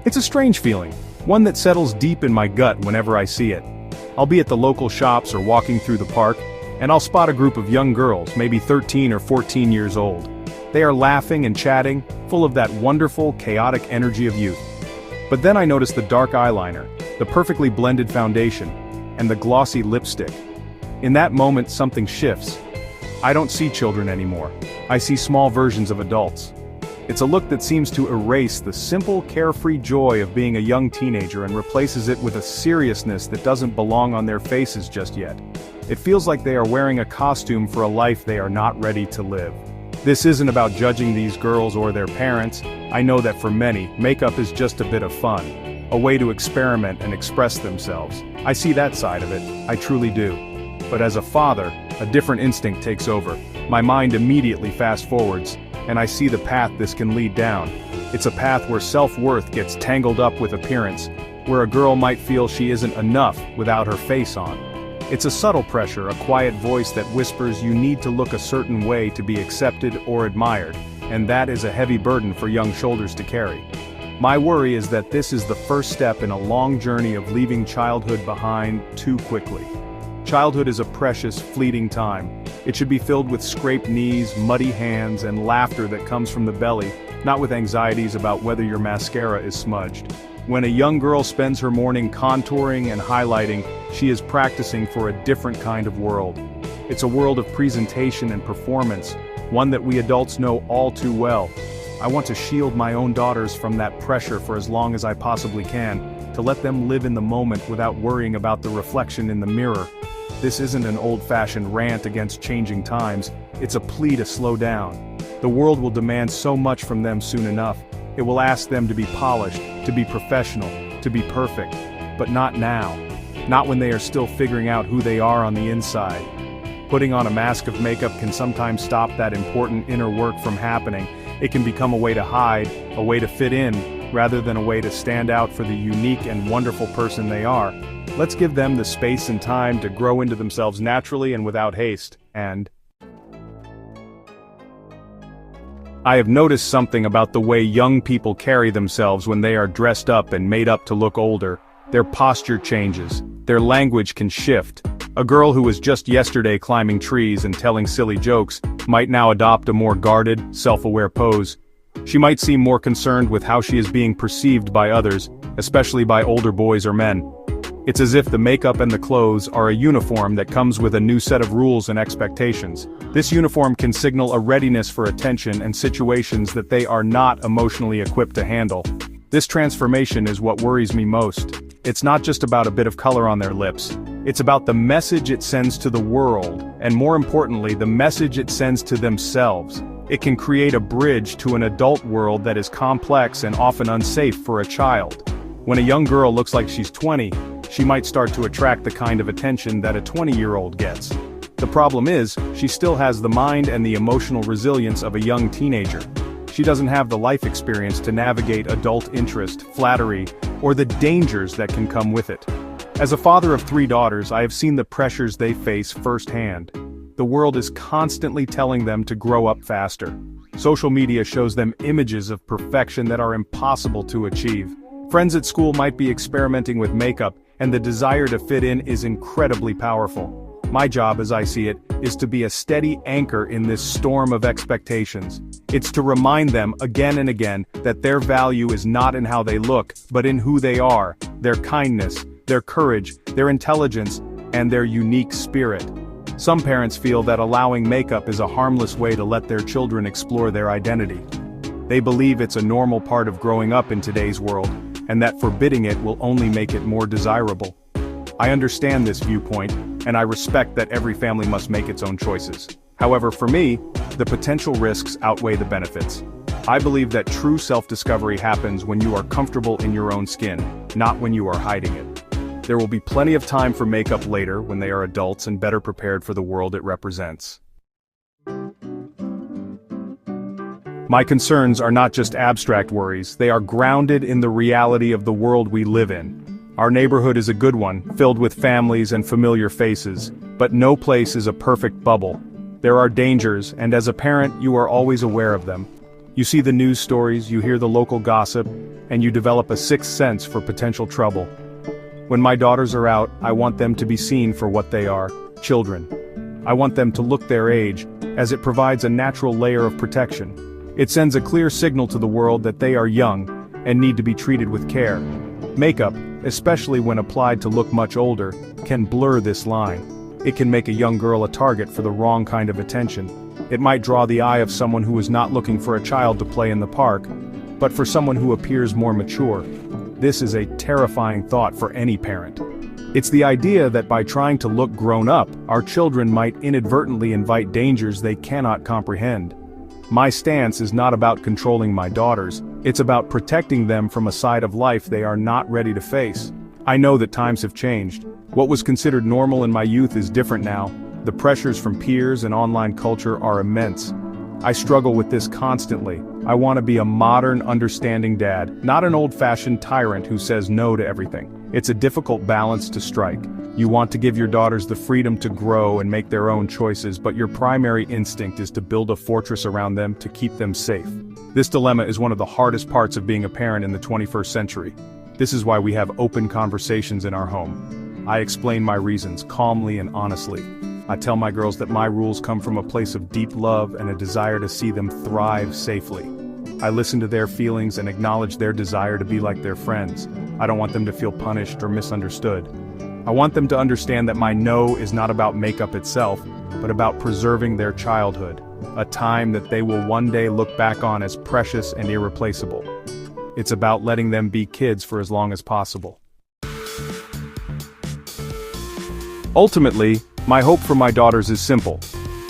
It's a strange feeling, one that settles deep in my gut whenever I see it. I'll be at the local shops or walking through the park, and I'll spot a group of young girls, maybe 13 or 14 years old. They are laughing and chatting, full of that wonderful, chaotic energy of youth. But then I notice the dark eyeliner, the perfectly blended foundation, and the glossy lipstick. In that moment, something shifts. I don't see children anymore. I see small versions of adults. It's a look that seems to erase the simple, carefree joy of being a young teenager and replaces it with a seriousness that doesn't belong on their faces just yet. It feels like they are wearing a costume for a life they are not ready to live. This isn't about judging these girls or their parents. I know that for many, makeup is just a bit of fun, a way to experiment and express themselves. I see that side of it, I truly do. But as a father, a different instinct takes over. My mind immediately fast forwards, and I see the path this can lead down. It's a path where self-worth gets tangled up with appearance, where a girl might feel she isn't enough without her face on. It's a subtle pressure, a quiet voice that whispers you need to look a certain way to be accepted or admired, and that is a heavy burden for young shoulders to carry. My worry is that this is the first step in a long journey of leaving childhood behind too quickly. Childhood is a precious, fleeting time. It should be filled with scraped knees, muddy hands, and laughter that comes from the belly, not with anxieties about whether your mascara is smudged. When a young girl spends her morning contouring and highlighting, she is practicing for a different kind of world. It's a world of presentation and performance, one that we adults know all too well. I want to shield my own daughters from that pressure for as long as I possibly can, to let them live in the moment without worrying about the reflection in the mirror. This isn't an old-fashioned rant against changing times, it's a plea to slow down. The world will demand so much from them soon enough. It will ask them to be polished, to be professional, to be perfect. But not now. Not when they are still figuring out who they are on the inside. Putting on a mask of makeup can sometimes stop that important inner work from happening. It can become a way to hide, a way to fit in, rather than a way to stand out for the unique and wonderful person they are. Let's give them the space and time to grow into themselves naturally and without haste. And I have noticed something about the way young people carry themselves when they are dressed up and made up to look older. Their posture changes. Their language can shift. A girl who was just yesterday climbing trees and telling silly jokes might now adopt a more guarded, self-aware pose. She might seem more concerned with how she is being perceived by others, especially by older boys or men. It's as if the makeup and the clothes are a uniform that comes with a new set of rules and expectations. This uniform can signal a readiness for attention and situations that they are not emotionally equipped to handle. This transformation is what worries me most. It's not just about a bit of color on their lips. It's about the message it sends to the world, and more importantly, the message it sends to themselves. It can create a bridge to an adult world that is complex and often unsafe for a child. When a young girl looks like she's 20, she might start to attract the kind of attention that a 20-year-old gets. The problem is, she still has the mind and the emotional resilience of a young teenager. She doesn't have the life experience to navigate adult interest, flattery, or the dangers that can come with it. As a father of 3 daughters, I have seen the pressures they face firsthand. The world is constantly telling them to grow up faster. Social media shows them images of perfection that are impossible to achieve. Friends at school might be experimenting with makeup, and the desire to fit in is incredibly powerful. My job, as I see it, is to be a steady anchor in this storm of expectations. It's to remind them again and again that their value is not in how they look, but in who they are, their kindness, their courage, their intelligence, and their unique spirit. Some parents feel that allowing makeup is a harmless way to let their children explore their identity. They believe it's a normal part of growing up in today's world, and that forbidding it will only make it more desirable. I understand this viewpoint, and I respect that every family must make its own choices. However, for me, the potential risks outweigh the benefits. I believe that true self-discovery happens when you are comfortable in your own skin, not when you are hiding it. There will be plenty of time for makeup later when they are adults and better prepared for the world it represents. My concerns are not just abstract worries, they are grounded in the reality of the world we live in. Our neighborhood is a good one, filled with families and familiar faces, but no place is a perfect bubble. There are dangers, and as a parent, you are always aware of them. You see the news stories, you hear the local gossip, and you develop a sixth sense for potential trouble. When my daughters are out, I want them to be seen for what they are, children. I want them to look their age, as it provides a natural layer of protection. It sends a clear signal to the world that they are young, and need to be treated with care. Makeup, especially when applied to look much older, can blur this line. It can make a young girl a target for the wrong kind of attention. It might draw the eye of someone who is not looking for a child to play in the park, but for someone who appears more mature. This is a terrifying thought for any parent. It's the idea that by trying to look grown up, our children might inadvertently invite dangers they cannot comprehend. My stance is not about controlling my daughters, it's about protecting them from a side of life they are not ready to face. I know that times have changed. What was considered normal in my youth is different now. The pressures from peers and online culture are immense. I struggle with this constantly. I want to be a modern, understanding dad, not an old-fashioned tyrant who says no to everything. It's a difficult balance to strike. You want to give your daughters the freedom to grow and make their own choices, but your primary instinct is to build a fortress around them to keep them safe. This dilemma is one of the hardest parts of being a parent in the 21st century. This is why we have open conversations in our home. I explain my reasons calmly and honestly. I tell my girls that my rules come from a place of deep love and a desire to see them thrive safely. I listen to their feelings and acknowledge their desire to be like their friends. I don't want them to feel punished or misunderstood. I want them to understand that my no is not about makeup itself, but about preserving their childhood, a time that they will one day look back on as precious and irreplaceable. It's about letting them be kids for as long as possible. Ultimately, my hope for my daughters is simple.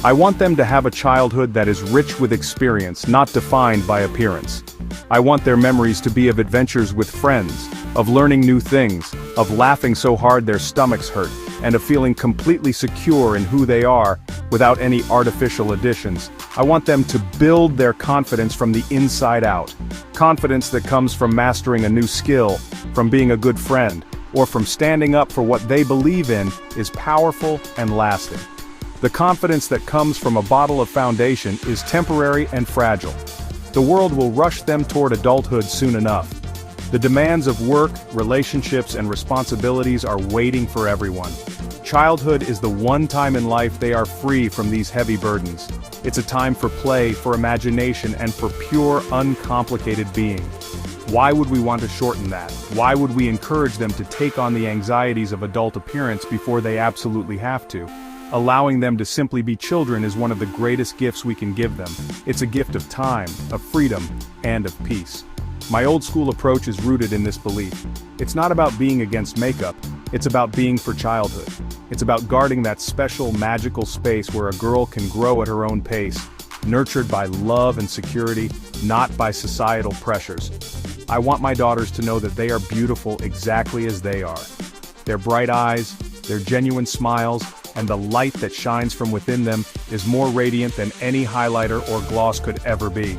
I want them to have a childhood that is rich with experience, not defined by appearance. I want their memories to be of adventures with friends, of learning new things, of laughing so hard their stomachs hurt, and of feeling completely secure in who they are, without any artificial additions. I want them to build their confidence from the inside out. Confidence that comes from mastering a new skill, from being a good friend, or from standing up for what they believe in, is powerful and lasting. The confidence that comes from a bottle of foundation is temporary and fragile. The world will rush them toward adulthood soon enough. The demands of work, relationships, and responsibilities are waiting for everyone. Childhood is the one time in life they are free from these heavy burdens. It's a time for play, for imagination, and for pure, uncomplicated being. Why would we want to shorten that? Why would we encourage them to take on the anxieties of adult appearance before they absolutely have to? Allowing them to simply be children is one of the greatest gifts we can give them. It's a gift of time, of freedom, and of peace. My old school approach is rooted in this belief. It's not about being against makeup, it's about being for childhood. It's about guarding that special, magical space where a girl can grow at her own pace, nurtured by love and security, not by societal pressures. I want my daughters to know that they are beautiful exactly as they are. Their bright eyes, their genuine smiles, and the light that shines from within them is more radiant than any highlighter or gloss could ever be.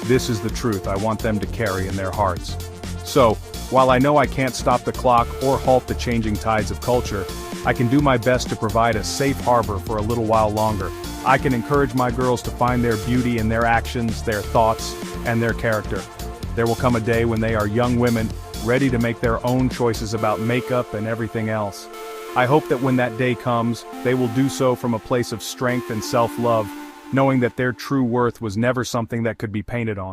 This is the truth I want them to carry in their hearts. So, while I know I can't stop the clock or halt the changing tides of culture, I can do my best to provide a safe harbor for a little while longer. I can encourage my girls to find their beauty in their actions, their thoughts, and their character. There will come a day when they are young women, ready to make their own choices about makeup and everything else. I hope that when that day comes, they will do so from a place of strength and self-love, knowing that their true worth was never something that could be painted on.